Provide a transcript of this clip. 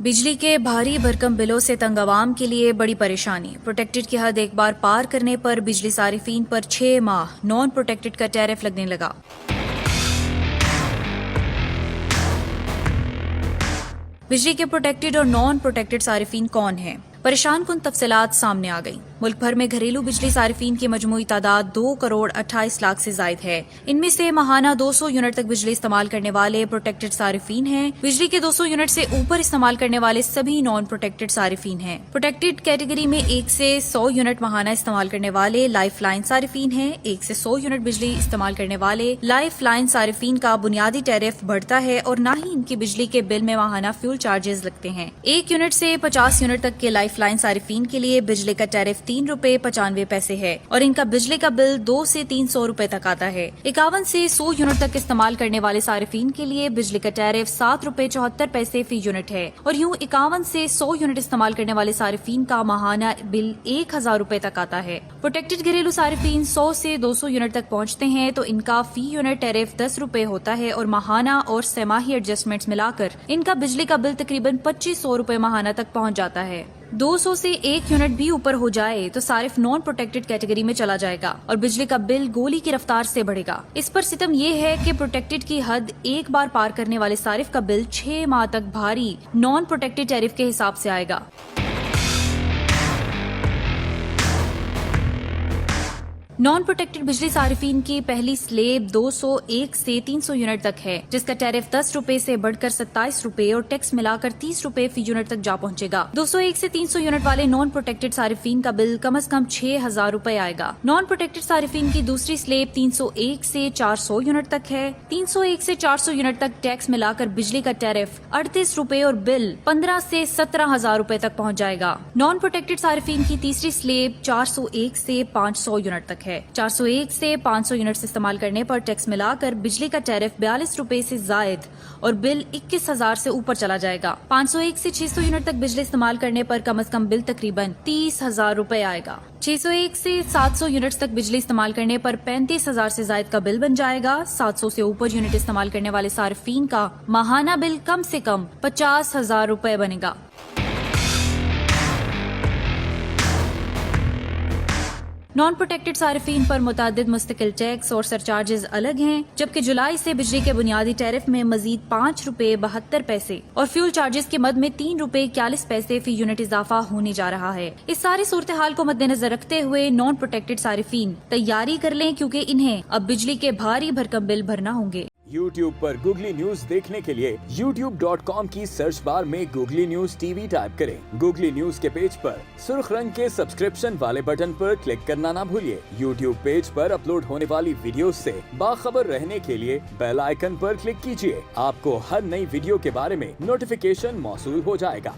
बिजली के भारी भरकम बिलों से तंग आवाम के लिए बड़ी परेशानी। प्रोटेक्टेड की हद एक बार पार करने पर बिजली सारिफीन पर 6 माह नॉन प्रोटेक्टेड का टैरिफ लगने लगा। बिजली के प्रोटेक्टेड और नॉन प्रोटेक्टेड सारिफीन कौन हैं? परेशान कुन तफसीलात सामने आ गई। मुल्क भर में घरेलू बिजली सारिफीन की मजमूई तादाद 2 करोड़ 28 लाख से जायद है। इनमें से माहाना 200 यूनिट तक बिजली इस्तेमाल करने वाले प्रोटेक्टेड सारिफीन हैं। बिजली के 200 यूनिट से ऊपर इस्तेमाल करने वाले सभी नॉन प्रोटेक्टेड सारिफीन हैं। प्रोटेक्टेड कैटेगरी में 1 से 100 यूनिट माहाना इस्तेमाल करने वाले लाइफ लाइन सारिफीन हैं। 1 से 100 यूनिट बिजली इस्तेमाल करने वाले लाइफ लाइन सारिफीन का बुनियादी टैरिफ बढ़ता है और न ही इनकी बिजली के बिल में माहाना फ्यूल चार्जेस लगते हैं। 1 यूनिट से 50 यूनिट तक के लाइफ लाइन सारिफीन के लिए बिजली का टैरिफ 3 रुपए 95 पैसे है और इनका बिजली का बिल 2 से 300 रुपए तक आता है। 51 से 100 यूनिट तक इस्तेमाल करने वाले सारिफीन के लिए बिजली का टैरिफ 7 रुपए 74 पैसे फी यूनिट है और यूं 51 से 100 यूनिट इस्तेमाल करने वाले सारिफीन का माहाना बिल 1000 रुपए तक आता है। प्रोटेक्टेड घरेलू सारिफीन 100 से 200 यूनिट तक पहुँचते हैं तो इनका फी यूनिट टैरिफ 10 रुपए होता है और माहाना और सेमाही एडजस्टमेंट्स मिलाकर इनका बिजली का बिल तकरीबन 2500 रुपए माहाना तक पहुँच जाता है। 200 से 1 यूनिट भी ऊपर हो जाए तो सारिफ नॉन प्रोटेक्टेड कैटेगरी में चला जाएगा और बिजली का बिल गोली की रफ्तार से बढ़ेगा। इस पर सितम ये है कि प्रोटेक्टेड की हद एक बार पार करने वाले सारिफ का बिल 6 माह तक भारी नॉन प्रोटेक्टेड टैरिफ के हिसाब से आएगा। नॉन प्रोटेक्टेड बिजली सारिफीन की पहली स्लेब 201 से 300 यूनिट तक है, जिसका टैरिफ 10 रुपए से बढ़कर 27 रुपए और टैक्स मिलाकर 30 रुपए फी यूनिट तक जा पहुंचेगा। 201 से 300 यूनिट वाले नॉन प्रोटेक्टेड सारिफीन का बिल कम से कम 6000 रुपए आएगा। नॉन प्रोटेक्टेड सारिफीन की दूसरी स्लेब 301 से 400 यूनिट तक है। 301 से 400 यूनिट तक टैक्स मिलाकर बिजली का टैरिफ 38 रुपए और बिल 15 से 17,000 रुपए तक पहुँच जाएगा। नॉन प्रोटेक्टेड सारिफीन की तीसरी स्लेब 401 से 500 यूनिट तक है। 401 से 500 यूनिट्स इस्तेमाल करने पर टैक्स मिलाकर बिजली का टैरिफ 42 रुपए से जायद और बिल 21,000 से ऊपर चला जाएगा। 501 से 600 यूनिट तक बिजली इस्तेमाल करने पर कम से कम बिल तकरीबन 30,000 रुपए आएगा। 601 से 700 यूनिट्स तक बिजली इस्तेमाल करने पर 35,000 से जायद का बिल बन जाएगा। 700 से ऊपर यूनिट इस्तेमाल करने वाले सारिफीन का माहाना बिल कम से कम 50,000 रुपए बनेगा। नॉन प्रोटेक्टेड सारिफीन पर मुतादिद मुस्तकिल टैक्स और सरचार्जेस अलग हैं, जबकि जुलाई से बिजली के बुनियादी टैरिफ में मजीद 5 रुपए 72 पैसे और फ्यूल चार्जेस की मद में 3 रुपए 41 पैसे फी यूनिट इजाफा होने जा रहा है। इस सारी सूरत हाल को मद्देनजर रखते हुए नॉन प्रोटेक्टेड सारिफीन तैयारी कर लें, क्योंकि इन्हें अब बिजली के भारी भरकम बिल भरना होंगे। YouTube पर गूगली न्यूज देखने के लिए youtube.com की सर्च बार में गूगली न्यूज टीवी टाइप करें। गूगली न्यूज के पेज पर सुर्ख रंग के सब्सक्रिप्शन वाले बटन पर क्लिक करना ना भूलिए। YouTube पेज पर अपलोड होने वाली वीडियोस से बाखबर रहने के लिए बेल आइकन पर क्लिक कीजिए। आपको हर नई वीडियो के बारे में नोटिफिकेशन मौसूल हो जाएगा।